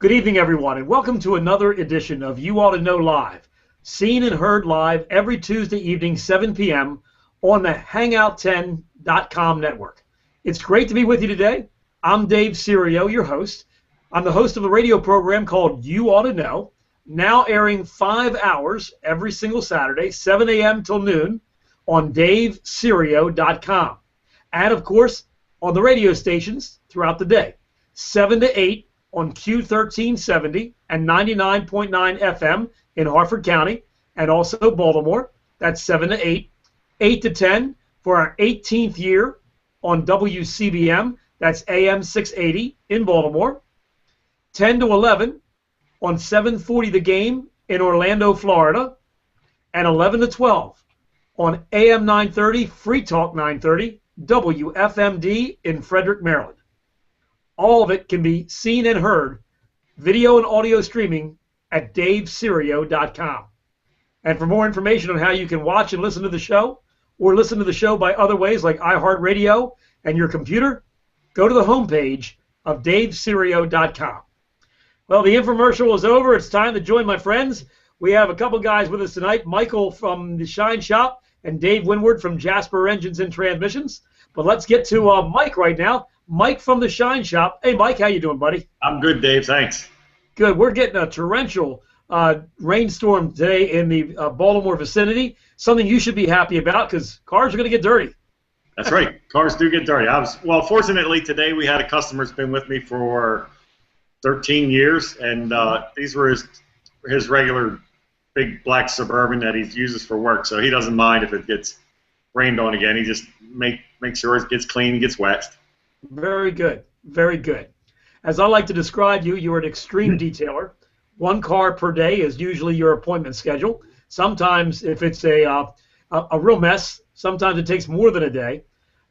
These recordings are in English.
Good evening, everyone, and welcome to another edition of You Ought to Know Live, seen and heard live every Tuesday evening, 7 p.m. on the Hangout10.com network. It's great to be with you today. I'm Dave Serio, your host. I'm the host of a radio program called You Ought to Know, now airing 5 hours every single Saturday, 7 a.m. till noon, on DaveSerio.com. And, of course, on the radio stations throughout the day, 7 to 8 on Q1370 and 99.9 FM in Harford County and also Baltimore. That's 7 to 8. 8 to 10 for our 18th year on WCBM. That's AM 680 in Baltimore. 10 to 11 on 740 The Game in Orlando, Florida. And 11 to 12 on AM 930, Free Talk 930, WFMD in Frederick, Maryland. All of it can be seen and heard, video and audio streaming at DaveSerio.com. And for more information on how you can watch and listen to the show, or listen to the show by other ways like iHeartRadio and your computer, go to the homepage of DaveSerio.com. Well, the infomercial is over. It's time to join my friends. We have a couple guys with us tonight, Michael from the Shine Shop and Dave Winward from Jasper Engines and Transmissions. But let's get to Mike right now. Mike from the Shine Shop. Hey, Mike, how you doing, buddy? I'm good, Dave. Thanks. Good. We're getting a torrential rainstorm today in the Baltimore vicinity, something you should be happy about because cars are going to get dirty. That's right. Cars do get dirty. Fortunately, today we had a customer that's been with me for 13 years, and these were his regular big black Suburban that he uses for work, so he doesn't mind if it gets rained on again. He just makes sure it gets clean and gets waxed. Very good. Very good. As I like to describe you, you're an extreme detailer. One car per day is usually your appointment schedule. Sometimes, if it's a real mess, sometimes it takes more than a day.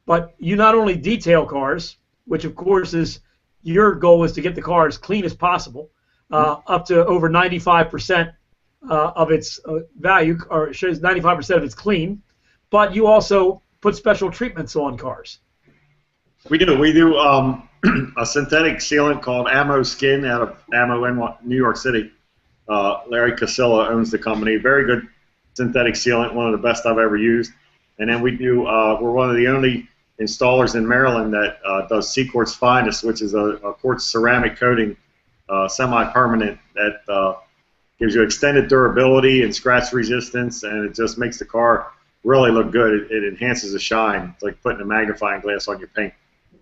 But you not only detail cars, which of course is your goal is to get the car as clean as possible, up to over 95% of its value, or it shows 95% of it's clean, but you also put special treatments on cars. We do a synthetic sealant called Ammo Skin out of Ammo in New York City. Larry Casilla owns the company. Very good synthetic sealant, one of the best I've ever used. And then we do, we're one of the only installers in Maryland that does Seaquartz Finest, which is a quartz ceramic coating, semi-permanent, that gives you extended durability and scratch resistance, and it just makes the car really look good. It enhances the shine. It's like putting a magnifying glass on your paint.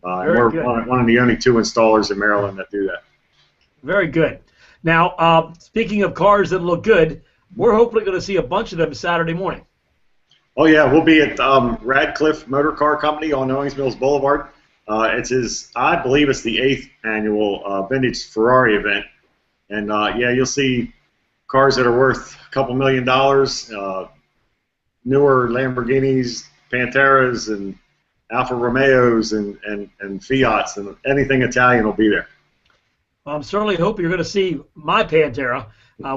And we're one of the only 2 installers in Maryland that do that. Very good. Now, speaking of cars that look good, we're hopefully going to see a bunch of them Saturday morning. Oh, yeah. We'll be at Radcliffe Motor Car Company on Owings Mills Boulevard. I believe it's the 8th annual vintage Ferrari event. And, yeah, you'll see cars that are worth a couple $1 million, newer Lamborghinis, Panteras, and Alfa Romeos and Fiats, and anything Italian will be there. Well, I'm certainly hoping you're going to see my Pantera.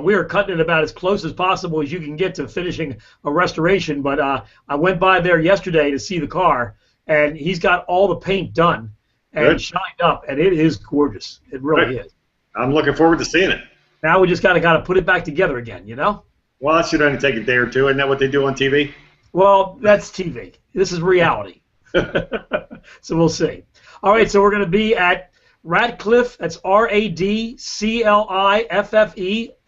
We are cutting it about as close as possible as you can get to finishing a restoration, but I went by there yesterday to see the car, and he's got all the paint done and shined up, and it is gorgeous. It really is. I'm looking forward to seeing it. Now we just got to put it back together again, you know? Well, that should only take a day or two. Isn't that what they do on TV? Well, that's TV. This is reality. So we'll see. All right, so we're going to be at Radcliffe, that's Radcliffe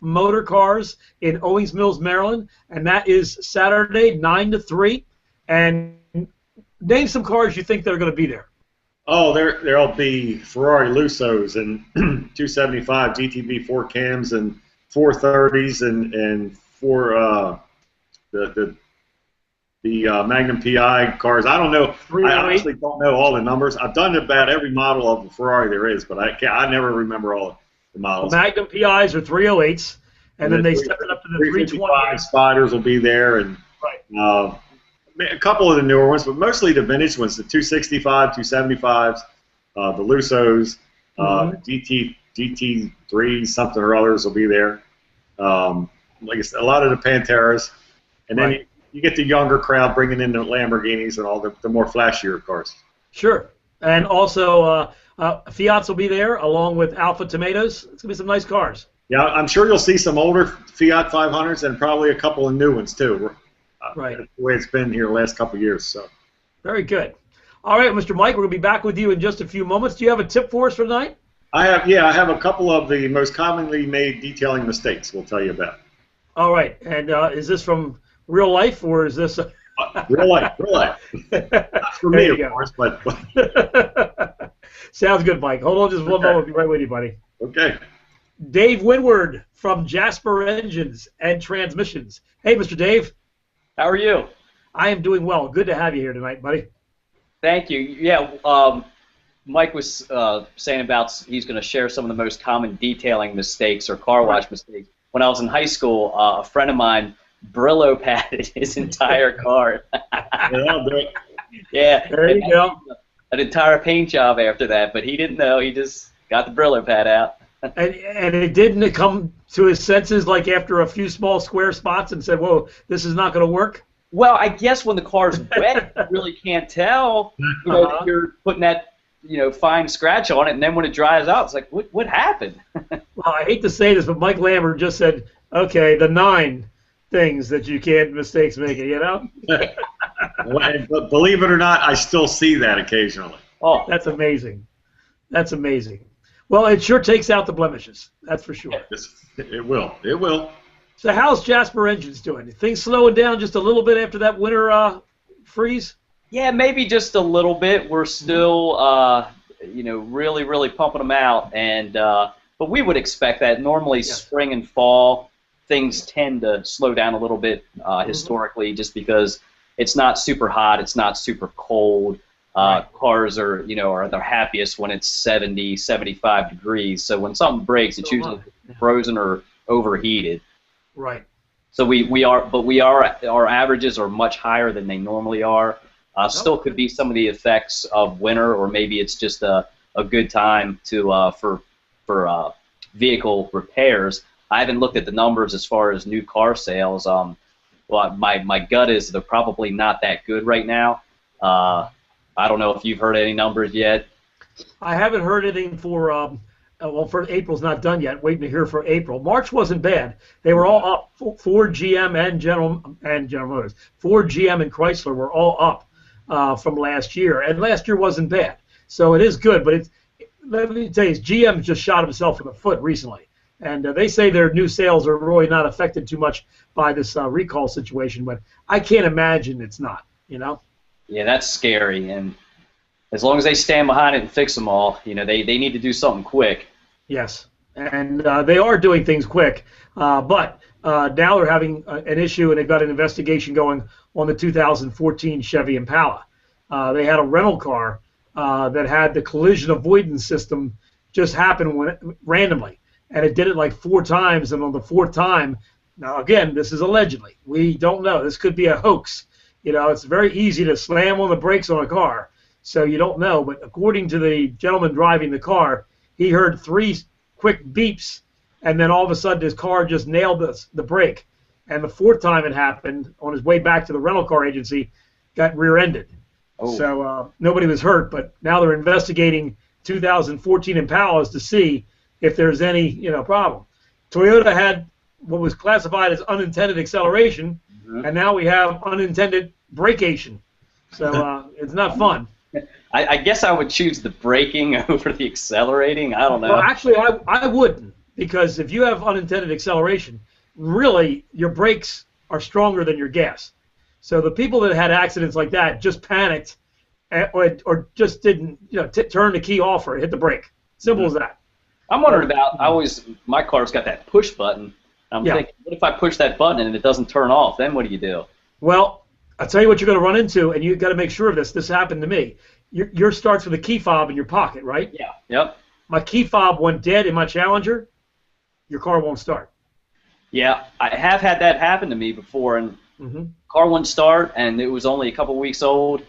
Motor Cars in Owings Mills, Maryland, and that is Saturday, 9 to 3. And name some cars you think that are going to be there. Oh, there'll be Ferrari Lusos and 275 GTB 4 cams and 430s and the Magnum PI cars. I don't know. I honestly don't know all the numbers. I've done about every model of the Ferrari there is, but I never remember all the models. The Magnum PIs are 308s, and then they step it up to the 325. Spiders will be there, and a couple of the newer ones, but mostly the vintage ones, the 265, 275s, the Lusos, GT3 something or others will be there. Like I said, a lot of the Panteras, and then you get the younger crowd bringing in the Lamborghinis and all the more flashier cars. Sure. And also Fiats will be there along with Alfa Tomatoes. It's gonna be some nice cars. Yeah, I'm sure you'll see some older Fiat 500s and probably a couple of new ones too. Right. That's the way it's been here the last couple of years. So. Very good. All right, Mr. Mike, we're gonna be back with you in just a few moments. Do you have a tip for us for tonight? I have a couple of the most commonly made detailing mistakes we'll tell you about. All right, and is this from real life or is this? Real life. Not for me, of course, but. Sounds good, Mike. Hold on just one moment. I'll be right with you, buddy. Okay. Dave Winward from Jasper Engines and Transmissions. Hey, Mr. Dave. How are you? I am doing well. Good to have you here tonight, buddy. Thank you. Yeah, Mike was saying about he's going to share some of the most common detailing mistakes or car wash mistakes. When I was in high school, a friend of mine Brillo padded his entire car. Yeah, there you go. An entire paint job after that, but he didn't know. He just got the Brillo pad out. And it didn't come to his senses like after a few small square spots and said, "Whoa, this is not going to work." Well, I guess when the car's wet, you really can't tell. That you're putting that fine scratch on it, and then when it dries out, it's like, what happened? Well, I hate to say this, but Mike Lambert just said, "Okay, the 9 things that you can't mistakes making," But believe it or not, I still see that occasionally. Oh, that's amazing. That's amazing. Well, it sure takes out the blemishes. That's for sure. It will. It will. So how's Jasper Engines doing? Things slowing down just a little bit after that winter freeze? Yeah, maybe just a little bit. We're still, really, really pumping them out, and but we would expect that. Normally, spring and fall, things tend to slow down a little bit historically, just because it's not super hot, it's not super cold. Cars are their happiest when it's 70, 75 degrees. So when something breaks, it's usually frozen or overheated. Right. So our averages are much higher than they normally are. Still could be some of the effects of winter, or maybe it's just a good time to for vehicle repairs. I haven't looked at the numbers as far as new car sales. Well, my gut is they're probably not that good right now. I don't know if you've heard any numbers yet. I haven't heard anything for for April's not done yet. Waiting to hear for April. March wasn't bad. They were all up. Ford, GM, and General Motors. Ford, GM, and Chrysler were all up from last year, and last year wasn't bad. So it is good, but let me tell you, GM just shot himself in the foot recently, and they say their new sales are really not affected too much by this recall situation. But I can't imagine it's not. Yeah, that's scary, and as long as they stand behind it and fix them all, they need to do something quick. Yes, and they are doing things quick, but now they're having an issue, and they've got an investigation going on the 2014 Chevy Impala. They had a rental car that had the collision avoidance system just happen randomly, and it did it like 4 times, and on the 4th time, now again, this is allegedly. We don't know. This could be a hoax. It's very easy to slam on the brakes on a car, so you don't know. But according to the gentleman driving the car, he heard 3 quick beeps, and then all of a sudden his car just nailed the brake. And the 4th time it happened, on his way back to the rental car agency, got rear-ended. Oh. So nobody was hurt, but now they're investigating 2014 Impalas to see if there's any problem. Toyota had what was classified as unintended acceleration, and now we have unintended brakeation. So it's not fun. I guess I would choose the braking over the accelerating. I don't know. Well, actually, I wouldn't, because if you have unintended acceleration, really your brakes are stronger than your gas. So the people that had accidents like that just panicked or just didn't turn the key off or hit the brake. Simple as that. I'm wondering about, my car's got that push button. I'm thinking, what if I push that button and it doesn't turn off? Then what do you do? Well, I'll tell you what you're going to run into, and you've got to make sure of this. This happened to me. Yours starts with a key fob in your pocket, right? Yeah. Yep. My key fob went dead in my Challenger. Your car won't start. Yeah, I have had that happen to me before, and car wouldn't start, and it was only a couple weeks old.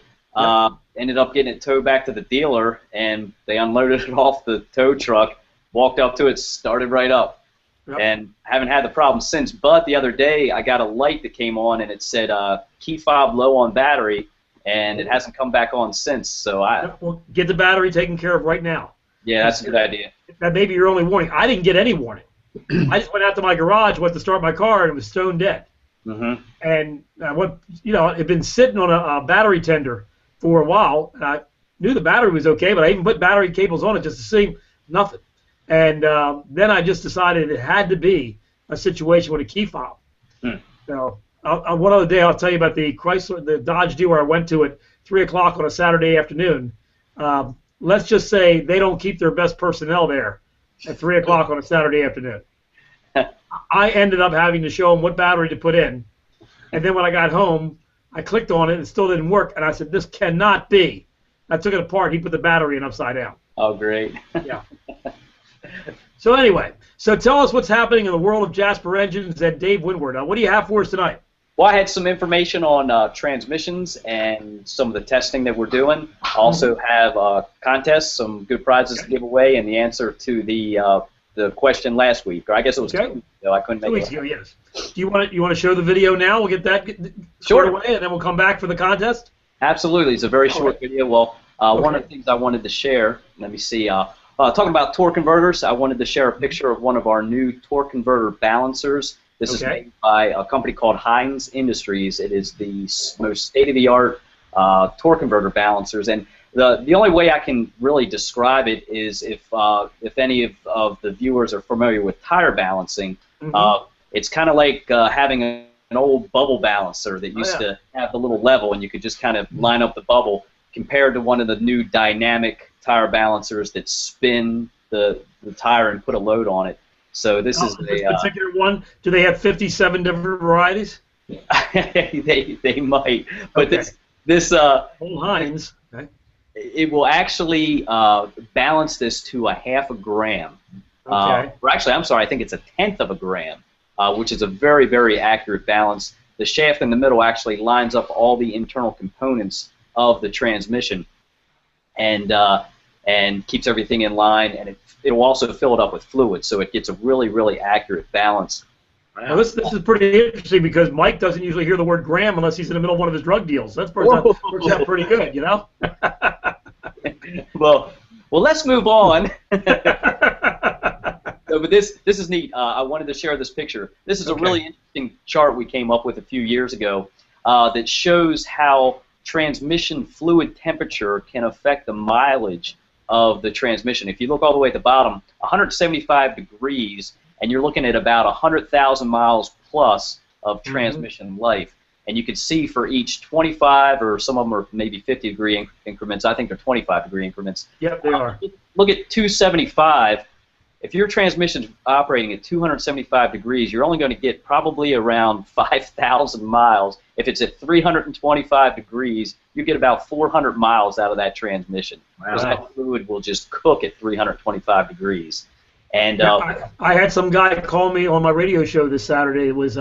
Ended up getting it towed back to the dealer, and they unloaded it off the tow truck, walked up to it, started right up. Yep. And haven't had the problem since. But the other day, I got a light that came on, and it said key fob low on battery, and it hasn't come back on since. So well, get the battery taken care of right now. Yeah, that's a good idea. That may be your only warning. I didn't get any warning. I just went out to my garage, went to start my car, and it was stone dead. Mm-hmm. And it had been sitting on a battery tender for a while, and I knew the battery was okay, but I even put battery cables on it just to see nothing. And then I just decided it had to be a situation with a key fob. So one other day I'll tell you about the Dodge dealer I went to at 3 o'clock on a Saturday afternoon. Let's just say they don't keep their best personnel there at 3 o'clock on a Saturday afternoon. I ended up having to show them what battery to put in. And then when I got home, I clicked on it and it still didn't work. And I said, this cannot be. I took it apart. He put the battery in upside down. Oh, great. Yeah. So anyway, tell us what's happening in the world of Jasper Engines and Dave Windward. What do you have for us tonight? Well, I had some information on transmissions and some of the testing that we're doing. I also have contests, some good prizes to give away, and the answer to the question last week, or I guess it was 2 weeks ago. I couldn't make it. 2 weeks ago, yes. Do you want to show the video now? We'll get that sure away, and then we'll come back for the contest. Absolutely, it's a very short video. Well, one of the things I wanted to share. Let me see. Talking about torque converters, I wanted to share a picture of one of our new torque converter balancers. This is made by a company called Heinz Industries. It is the most state-of-the-art torque converter balancers, and the only way I can really describe it is if any of the viewers are familiar with tire balancing, it's kind of like having an old bubble balancer that used to have the little level, and you could just kind of line up the bubble, compared to one of the new dynamic tire balancers that spin the tire and put a load on it. So this is this particular one. Do they have 57 different varieties? they might, but this old Heinz. Okay. It will actually balance this to a half a gram. Or actually, I'm sorry, I think it's a tenth of a gram, which is a very, very accurate balance. The shaft in the middle actually lines up all the internal components of the transmission, and keeps everything in line, and it will also fill it up with fluid, so it gets a really, really accurate balance. Well, this is pretty interesting because Mike doesn't usually hear the word gram unless he's in the middle of one of his drug deals. That works out pretty good, you know? well, let's move on. No, but this is neat. I wanted to share this picture. This is a really interesting chart we came up with a few years ago that shows how transmission fluid temperature can affect the mileage of the transmission. If you look all the way at the bottom, 175 degrees, and you're looking at about 100,000 miles plus of transmission life. And you can see for each 25, or some of them are maybe 50 degree increments. I think they're 25 degree increments. Yep, they are. Look at 275. If your transmission's operating at 275 degrees, you're only going to get probably around 5,000 miles. If it's at 325 degrees, you get about 400 miles out of that transmission. Because that fluid will just cook at 325 degrees. And I had some guy call me on my radio show this Saturday. It was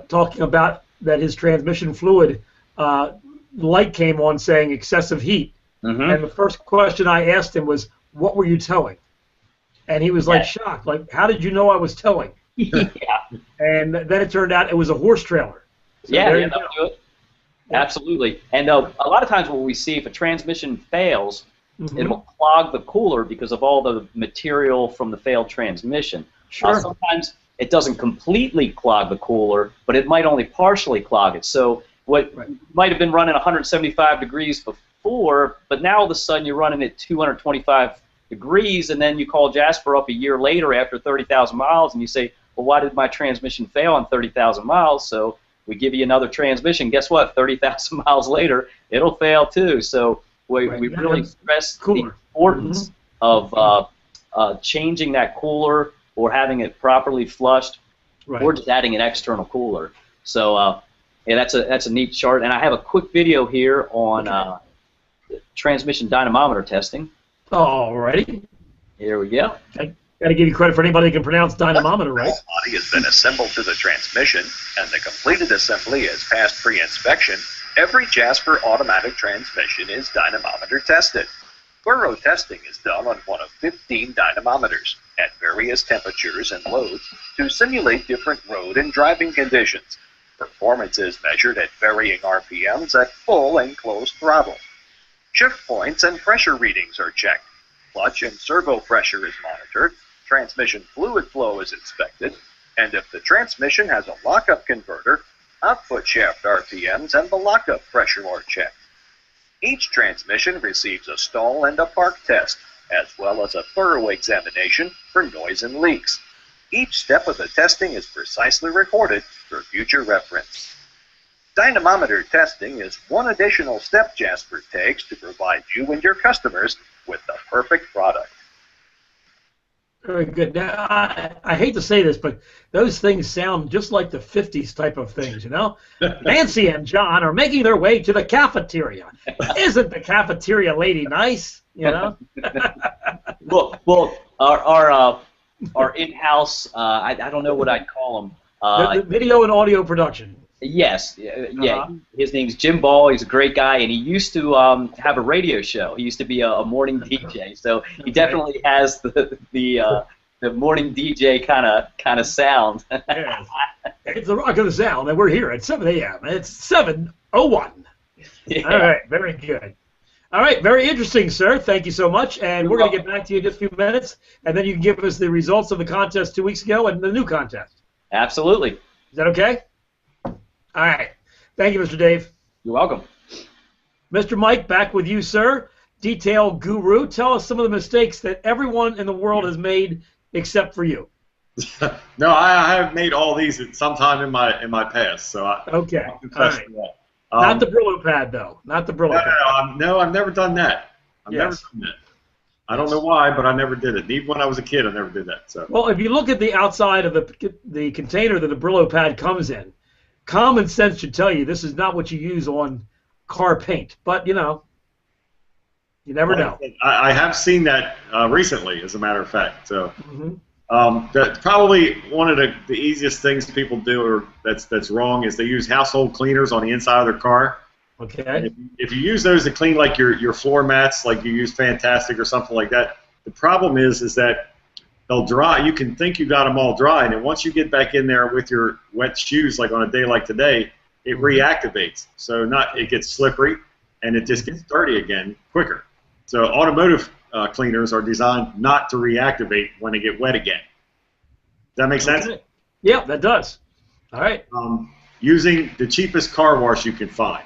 talking about that his transmission fluid light came on saying excessive heat. And the first question I asked him was, what were you towing? And he was like shocked, like, how did you know I was towing? And then it turned out it was a horse trailer. So that'll do it. Absolutely. And a lot of times what we see, if a transmission fails, it'll clog the cooler because of all the material from the failed transmission. Sometimes it doesn't completely clog the cooler, but it might only partially clog it. So what might have been running 175 degrees before, but now all of a sudden you're running at 225 degrees, and then you call Jasper up a year later after 30,000 miles, and you say, well, why did my transmission fail on 30,000 miles? So we give you another transmission. Guess what? 30,000 miles later, it'll fail too. So we really stress the importance of changing that cooler or having it properly flushed, or just adding an external cooler. So that's a neat chart. And I have a quick video here on transmission dynamometer testing. Alrighty. Here we go. I got to give you credit for anybody who can pronounce dynamometer right. The body has been assembled to the transmission, and the completed assembly has passed pre-inspection. Every Jasper automatic transmission is dynamometer tested. Thorough testing is done on one of 15 dynamometers at various temperatures and loads to simulate different road and driving conditions. Performance is measured at varying RPMs at full and closed throttle. Shift points and pressure readings are checked. clutch and servo pressure is monitored, transmission fluid flow is inspected, and if the transmission has a lockup converter, output shaft RPMs and the lockup pressure are checked. Each transmission receives a stall and a park test, as well as a thorough examination for noise and leaks. Each step of the testing is precisely recorded for future reference. Dynamometer testing is one additional step Jasper takes to provide you and your customers with the perfect product. Very good. Now, I hate to say this, but those things sound just like the 50s type of things, you know? Nancy and John are making their way to the cafeteria. Isn't the cafeteria lady nice, you know? Well, our in-house, I don't know what I'd call them. The video and audio production. Yes, yeah. His name's Jim Ball. He's a great guy, and he used to have a radio show. He used to be a morning DJ, so he definitely has the morning DJ kind of sound. Yes. It's the rock of the sound, and we're here at 7 a.m. It's 7:01. Yeah. All right, very good. All right, very interesting, sir. Thank you so much, and we're going to get back to you in just a few minutes, and then you can give us the results of the contest 2 weeks ago and the new contest. Absolutely. Is that okay? All right. Thank you, Mr. Dave. You're welcome. Mr. Mike, back with you, sir. Detail guru. Tell us some of the mistakes that everyone in the world has made except for you. No, I have made all these at some time in my past. So okay. I'll confess to that. Not the Brillo pad, though. Not the Brillo pad. No, I've never done that. I've never done that. I don't know why, but I never did it. Even when I was a kid, I never did that. So. Well, if you look at the outside of the container that the Brillo pad comes in, common sense should tell you this is not what you use on car paint. But, you know, you never know. I have seen that recently, as a matter of fact. So that's probably one of the easiest things people do, or that's wrong, is they use household cleaners on the inside of their car. Okay. If you use those to clean like your floor mats, like you use Fantastic or something like that, the problem is that they'll dry. You can think you got them all dry, and then once you get back in there with your wet shoes, like on a day like today, it reactivates. So it gets slippery, and it just gets dirty again quicker. So automotive cleaners are designed not to reactivate when they get wet again. Does that make sense? Yeah, that does. All right. Using the cheapest car wash you can find.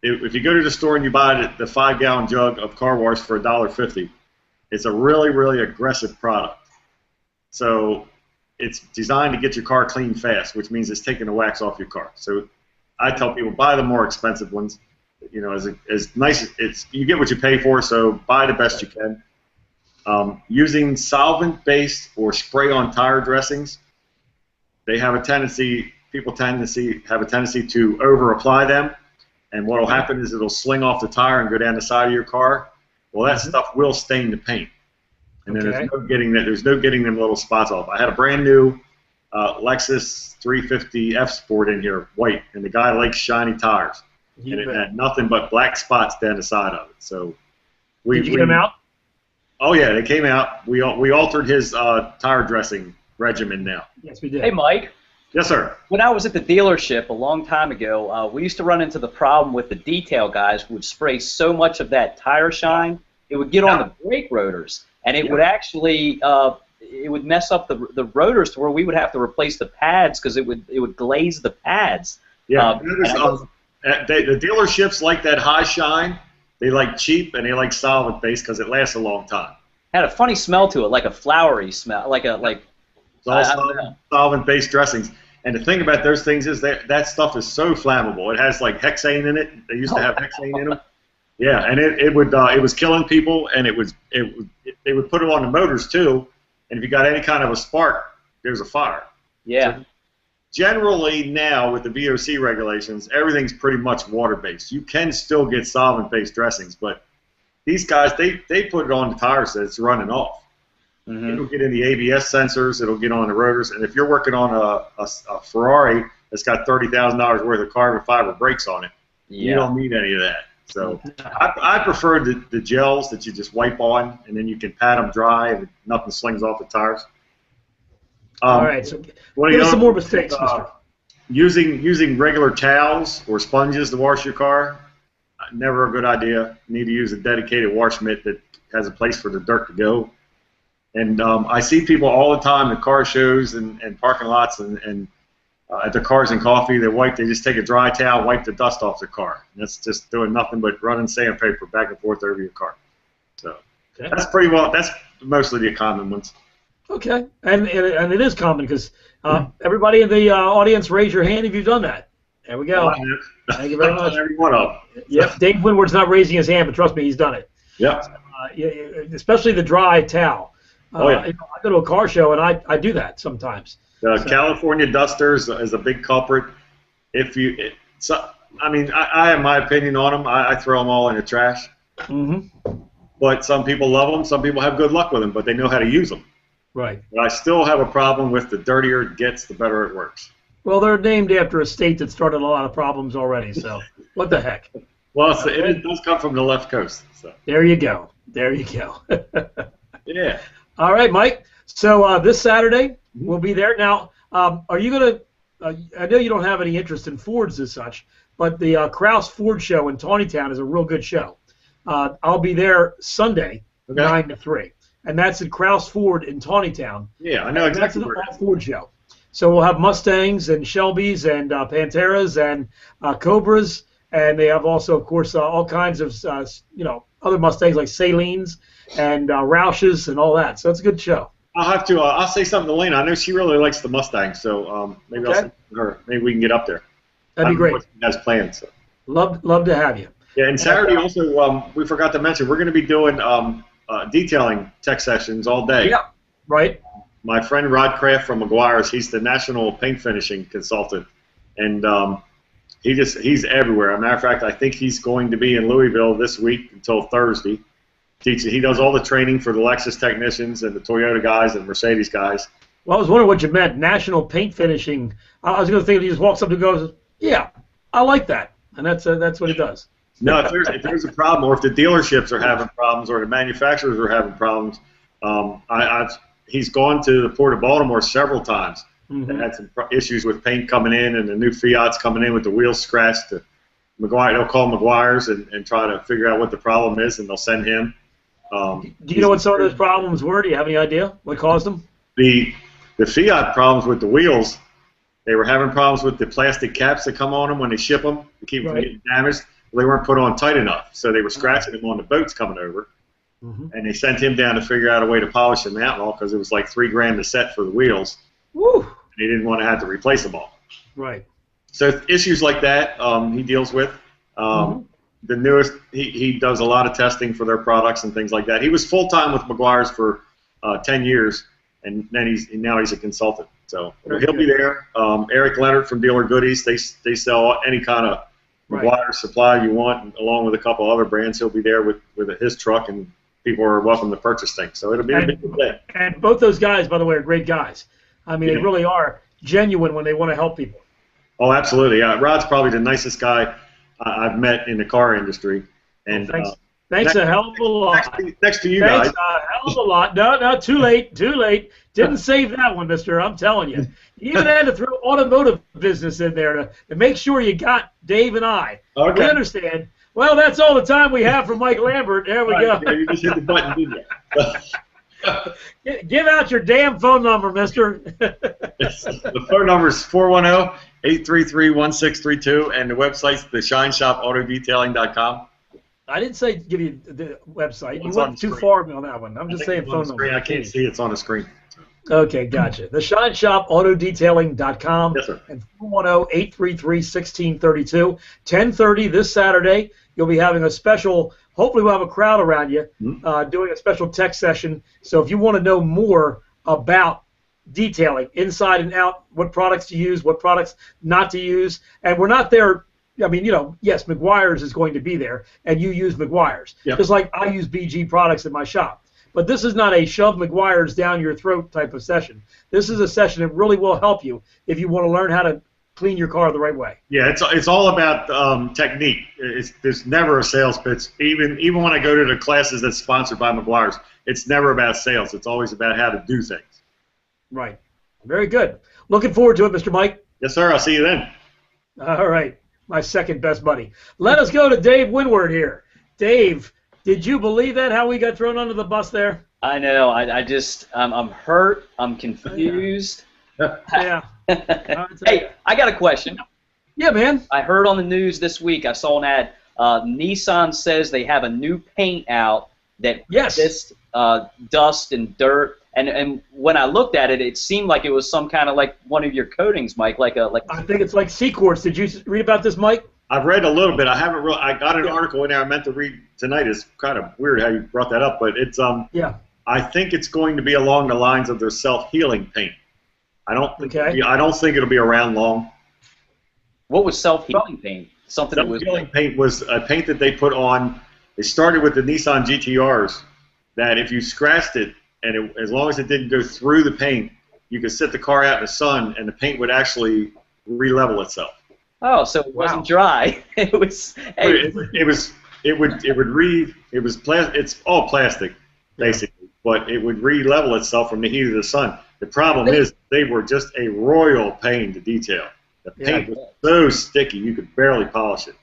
If you go to the store and you buy the 5-gallon jug of car wash for $1.50, it's a really, really aggressive product. So it's designed to get your car clean fast, which means it's taking the wax off your car. So I tell people, buy the more expensive ones. You know, as nice as you get what you pay for, so buy the best you can. Using solvent-based or spray-on tire dressings, they have a tendency. People have a tendency to over-apply them, and what will happen is it'll sling off the tire and go down the side of your car. Well, that stuff will stain the paint, and then there's no getting them little spots off. I had a brand new Lexus 350 F Sport in here, white, and the guy likes shiny tires, and it had nothing but black spots down the side of it. So did you get them out? Oh yeah, they came out. We altered his tire dressing regimen now. Yes, we did. Hey, Mike. Yes, sir. When I was at the dealership a long time ago, we used to run into the problem with the detail guys who would spray so much of that tire shine, it would get on the brake rotors, and it would actually it would mess up the rotors to where we would have to replace the pads because it would glaze the pads. Yeah, the dealerships like that high shine. They like cheap and they like solvent based because it lasts a long time. Had a funny smell to it, like a flowery smell, like. It's all solvent-based dressings. And the thing about those things is that stuff is so flammable. It has like hexane in it. They used to have hexane in them. Yeah, and it was killing people, and they would put it on the motors too. And if you got any kind of a spark, there's a fire. Yeah. So generally now with the VOC regulations, everything's pretty much water-based. You can still get solvent-based dressings, but these guys they put it on the tires that it's running off. It'll get in the ABS sensors. It'll get on the rotors. And if you're working on a Ferrari that's got $30,000 worth of carbon fiber brakes on it, you don't need any of that. So I prefer the gels that you just wipe on, and then you can pat them dry, and nothing slings off the tires. All right. So give us some more mistakes, Mr. Using regular towels or sponges to wash your car. never a good idea. You need to use a dedicated wash mitt that has a place for the dirt to go. And I see people all the time at car shows and parking lots and at the Cars and Coffee, they just take a dry towel, wipe the dust off the car. And that's just doing nothing but running sandpaper back and forth over your car. So that's pretty well. That's mostly the common ones. Okay, and it is common because everybody in the audience, raise your hand if you've done that. There we go. Thank you very much. Every one of them. Yep, Dave Winward's not raising his hand, but trust me, he's done it. Yep. Especially the dry towel. Oh, yeah. I go to a car show and I do that sometimes. California dusters is a big culprit. I have my opinion on them. I throw them all in the trash. Mm-hmm. But some people love them. Some people have good luck with them, but they know how to use them. Right. But I still have a problem with the dirtier it gets, the better it works. Well, they're named after a state that started a lot of problems already, so what the heck? Well, it does come from the left coast. So. There you go. There you go. Yeah. All right, Mike. So this Saturday, we'll be there. Now, are you going to I know you don't have any interest in Fords as such, but the Krause Ford Show in Tawnytown is a real good show. I'll be there Sunday, 9 to 3. And that's at Krause Ford in Tawnytown. Yeah, I know exactly. That's an all-Ford show. So we'll have Mustangs and Shelbys and Panteras and Cobras, and they have also, of course, all kinds of other Mustangs like Salines and Roushes and all that. So it's a good show. I'll say something to Lena. I know she really likes the Mustang, so maybe I'll send her. Maybe we can get up there. That'd be great. What she has planned. So. Love to have you. Yeah, and Saturday also, we forgot to mention, we're going to be doing detailing tech sessions all day. Yeah, right. My friend Rod Kraft from McGuire's, he's the national paint finishing consultant, and he's everywhere. As a matter of fact, I think he's going to be in Louisville this week until Thursday. He does all the training for the Lexus technicians and the Toyota guys and Mercedes guys. Well, I was wondering what you meant, national paint finishing. I was going to think he just walks up and goes, yeah, I like that, and that's what he does. No, if there's a problem, or if the dealerships are having problems, or the manufacturers are having problems, he's gone to the Port of Baltimore several times and had some issues with paint coming in and the new Fiats coming in with the wheels scratched. McGuire, they'll call McGuire's and try to figure out what the problem is, and they'll send him. Do you know what some of those problems were? Do you have any idea what caused them? The Fiat problems with the wheels, they were having problems with the plastic caps that come on them when they ship them to keep them from getting damaged. They weren't put on tight enough, so they were scratching them on the boats coming over. And they sent him down to figure out a way to polish them out all because it was like $3,000 a set for the wheels. Woo! And he didn't want to have to replace them all. Right. So issues like that he deals with. The newest, he does a lot of testing for their products and things like that. He was full-time with McGuire's for 10 years, and then now he's a consultant. So he'll be there. Eric Leonard from Dealer Goodies, they sell any kind of McGuire supply you want, along with a couple other brands. He'll be there with his truck, and people are welcome to purchase things. So it'll be a big day. And both those guys, by the way, are great guys. I mean, they really are genuine when they want to help people. Oh, absolutely. Yeah, Rod's probably the nicest guy I've met in the car industry. And thanks a hell of a lot. Next to you guys. Thanks a hell of a lot. No, too late. Didn't save that one, mister. I'm telling you. You even had to throw automotive business in there to make sure you got Dave and I. Okay. We understand. Well, that's all the time we have for Mike Lambert. There we go. Yeah, you just hit the button, didn't you? Give out your damn phone number, mister. The phone number is 410-833-1632, and the website's theshineshopautodetailing.com. I didn't say give you the website. You went too far on that one. I'm just saying phone number. I can't see it's on the screen. Okay, gotcha. TheShineShopAutoDetailing.com. Yes, sir. And 410-833-1632. 10:30 this Saturday. You'll be having a special. Hopefully, we'll have a crowd around you doing a special tech session. So if you want to know more about detailing, inside and out, what products to use, what products not to use, and we're not there. I mean, yes, McGuire's is going to be there, and you use McGuire's. Yep. Just like I use BG products in my shop. But this is not a shove McGuire's down your throat type of session. This is a session that really will help you if you want to learn how to clean your car the right way. Yeah, it's all about technique. There's never a sales pitch. Even when I go to the classes that's sponsored by McGuire's, it's never about sales. It's always about how to do things. Right. Very good. Looking forward to it, Mr. Mike. Yes, sir. I'll see you then. All right. my second best buddy. Let us go to Dave Winward here. Dave, did you believe that, how we got thrown under the bus there? I know. I just, I'm hurt. I'm confused. Yeah. Hey, I got a question. Yeah, man. I heard on the news this week, I saw an ad, Nissan says they have a new paint out that resists dust and dirt. And when I looked at it, it seemed like it was some kind of like one of your coatings, Mike, like. I think it's like C-Quartz. Did you read about this, Mike? I've read a little bit. I haven't really. I got an article in there I meant to read tonight. It's kind of weird how you brought that up, but it's I think it's going to be along the lines of their self-healing paint. I don't think it'll be around long. What was self-healing paint? Something that was self-healing paint was a paint that they put on. They started with the Nissan GTRs. That if you scratched it, and as long as it didn't go through the paint, you could sit the car out in the sun, and the paint would actually re-level itself. Oh, so it wasn't dry. It was. It was plastic. It's all plastic, basically, but it would re-level itself from the heat of the sun. The problem is they were just a royal pain to detail. The paint was so sticky you could barely polish it.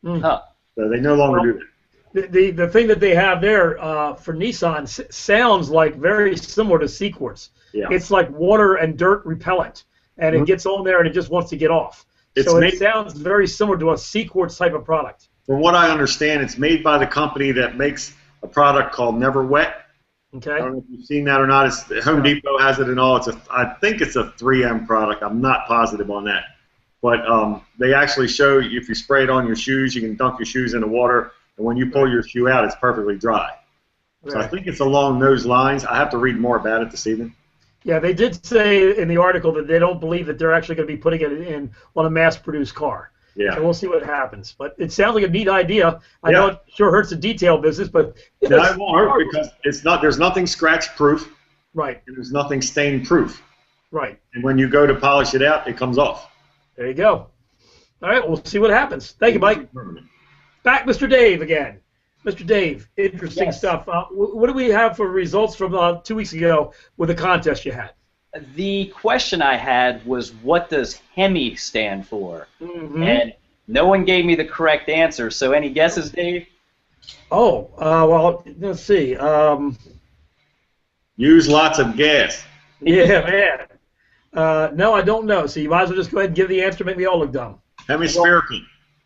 Huh. So they no longer do that. The thing that they have there for Nissan sounds like very similar to C-Quartz. Yeah. It's like water and dirt repellent, and it gets on there and it just wants to get off. It sounds very similar to a C-Quartz type of product. From what I understand, it's made by the company that makes a product called Never Wet. Okay. I don't know if you've seen that or not. Home Depot has it and all. I think it's a 3M product. I'm not positive on that. But they actually show if you spray it on your shoes, you can dunk your shoes in the water, and when you pull your shoe out, it's perfectly dry. So I think it's along those lines. I have to read more about it this evening. Yeah, they did say in the article that they don't believe that they're actually going to be putting it in on a mass-produced car. Yeah. So we'll see what happens. But it sounds like a neat idea. I know it sure hurts the detail business, but no, it won't hurt because it's not. There's nothing scratch-proof. Right. And there's nothing stain-proof. Right. And when you go to polish it out, it comes off. There you go. All right, we'll see what happens. Thank you, Mike. Back, Mr. Dave again. Mr. Dave, interesting stuff. What do we have for results from 2 weeks ago with the contest you had? The question I had was, what does Hemi stand for? And no one gave me the correct answer. So any guesses, Dave? Oh, well, let's see. Use lots of gas. Yeah, man. No, I don't know. So you might as well just go ahead and give the answer. Make me all look dumb. Hemispherical.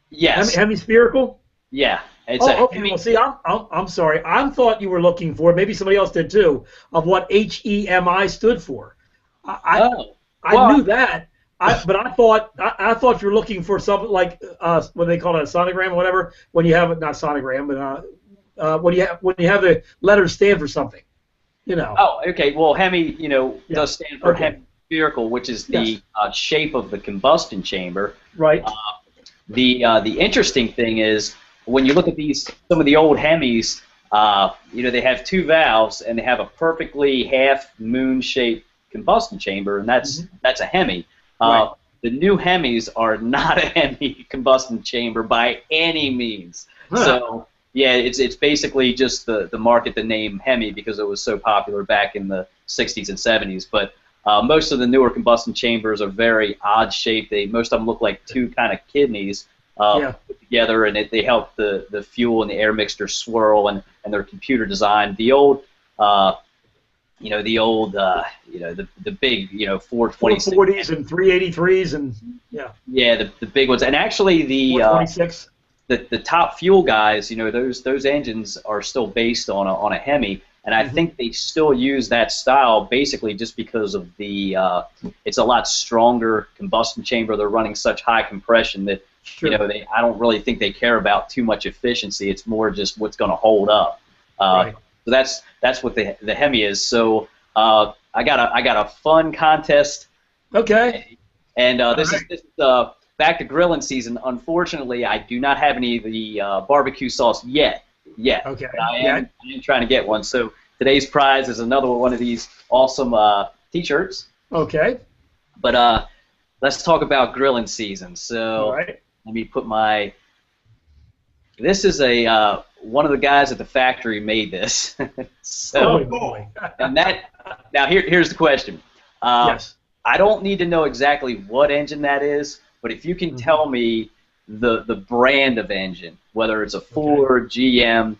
Yes. Hemispherical? Yeah. Okay. Well, see, I'm sorry. I thought you were looking for, maybe somebody else did too, of what HEMI stood for. I knew that, but I thought you were looking for something like what they call it, a sonogram or whatever. When you have not sonogram, but when you have the letters stand for something, you know. Oh, okay. Well, Hemi, does stand for hemispherical, which is the shape of the combustion chamber. Right. The interesting thing is when you look at some of the old Hemis, they have two valves and they have a perfectly half moon shaped combustion chamber, and that's a Hemi. Right. The new Hemis are not a Hemi combustion chamber by any means. So yeah, it's basically just the market the name Hemi because it was so popular back in the 60s and 70s. But most of the newer combustion chambers are very odd shaped. Most of them look like two kind of kidneys put together, and they help the fuel and the air mixture swirl, and they're computer designed. The old the big, 426. 440s and 383s and the big ones. And actually the 426. The top fuel guys, those engines are still based on a Hemi, and I think they still use that style basically just because of it's a lot stronger combustion chamber. They're running such high compression that I don't really think they care about too much efficiency. It's more just what's going to hold up. So that's what the Hemi is. So I got a fun contest. Okay. And this is back to grilling season. Unfortunately, I do not have any of the barbecue sauce yet. Okay. But I am trying to get one. So today's prize is another one of these awesome T-shirts. Okay. But let's talk about grilling season. So let me put my. This is one of the guys at the factory made this. So, boy. And now here's the question. Yes. I don't need to know exactly what engine that is, but if you can tell me the brand of engine, whether it's a Ford, GM,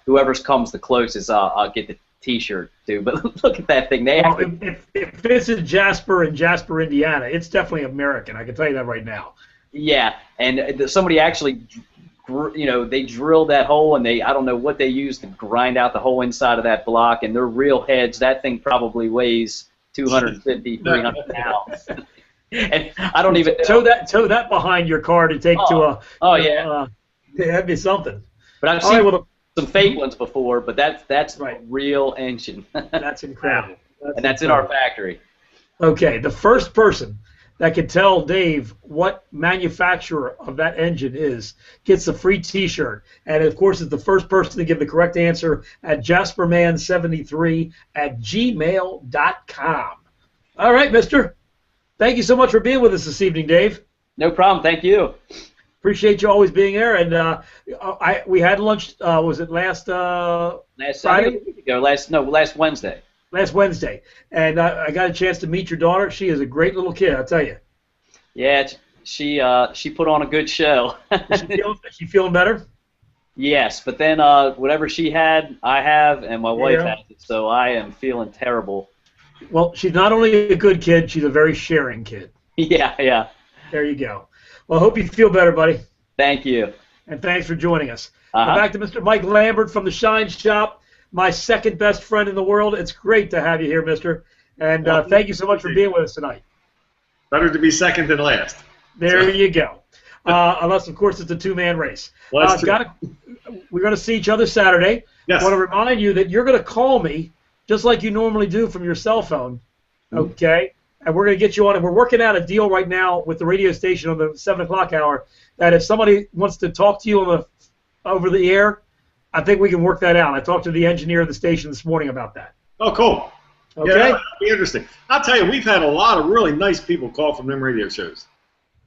whoever's comes the closest, I'll get the T-shirt too. But look at that thing. If this is Jasper in Jasper, Indiana, it's definitely American. I can tell you that right now. Yeah, and somebody actually, they drilled that hole, and I don't know what they used to grind out the whole inside of that block, and they're real heads. That thing probably weighs 250, 300 pounds. And I don't even tow that behind your car to take to a. Oh yeah. That'd be something. But I've seen some fake ones before, but that's right. A real engine. That's incredible. That's in our factory. Okay, the first person that can tell Dave what manufacturer of that engine is gets a free T-shirt. And, of course, it's the first person to give the correct answer at jasperman73@gmail.com. All right, mister. Thank you so much for being with us this evening, Dave. No problem. Thank you. Appreciate you always being here. And we had lunch, was it last Friday? Last Wednesday. Last Wednesday, and I got a chance to meet your daughter. She is a great little kid, I'll tell you. Yeah, she put on a good show. Is she feeling better? Yes, but then whatever she had, I have, and my wife has it, so I am feeling terrible. Well, she's not only a good kid, she's a very sharing kid. Yeah. There you go. Well, I hope you feel better, buddy. Thank you. And thanks for joining us. Back to Mr. Mike Lambert from the Shine Shop. My second best friend in the world. It's great to have you here, mister. And thank you so much for being with us tonight. Better to be second than last. There you go. Unless, of course, it's a two-man race. We're going to see each other Saturday. Yes. I want to remind you that you're going to call me just like you normally do from your cell phone, okay? And we're going to get you on. And we're working out a deal right now with the radio station on the 7 o'clock hour that if somebody wants to talk to you over the air, I think we can work that out. I talked to the engineer of the station this morning about that. Oh, cool. Okay. Yeah, that'll be interesting. I'll tell you, we've had a lot of really nice people call from them radio shows.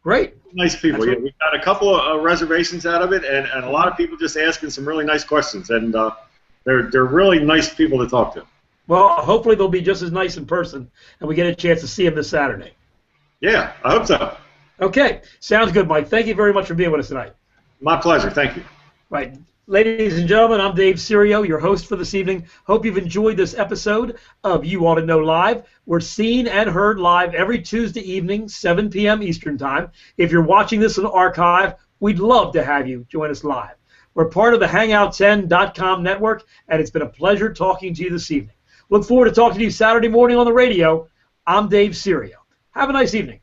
Great. Nice people. Yeah, we've got a couple of reservations out of it, and a lot of people just asking some really nice questions, and they're really nice people to talk to. Well, hopefully they'll be just as nice in person, and we get a chance to see them this Saturday. Yeah, I hope so. Okay. Sounds good, Mike. Thank you very much for being with us tonight. My pleasure. Thank you. Right. Ladies and gentlemen, I'm Dave Serio, your host for this evening. Hope you've enjoyed this episode of You Ought to Know Live. We're seen and heard live every Tuesday evening, 7 p.m. Eastern Time. If you're watching this in the archive, we'd love to have you join us live. We're part of the Hangout10.com network, and it's been a pleasure talking to you this evening. Look forward to talking to you Saturday morning on the radio. I'm Dave Serio. Have a nice evening.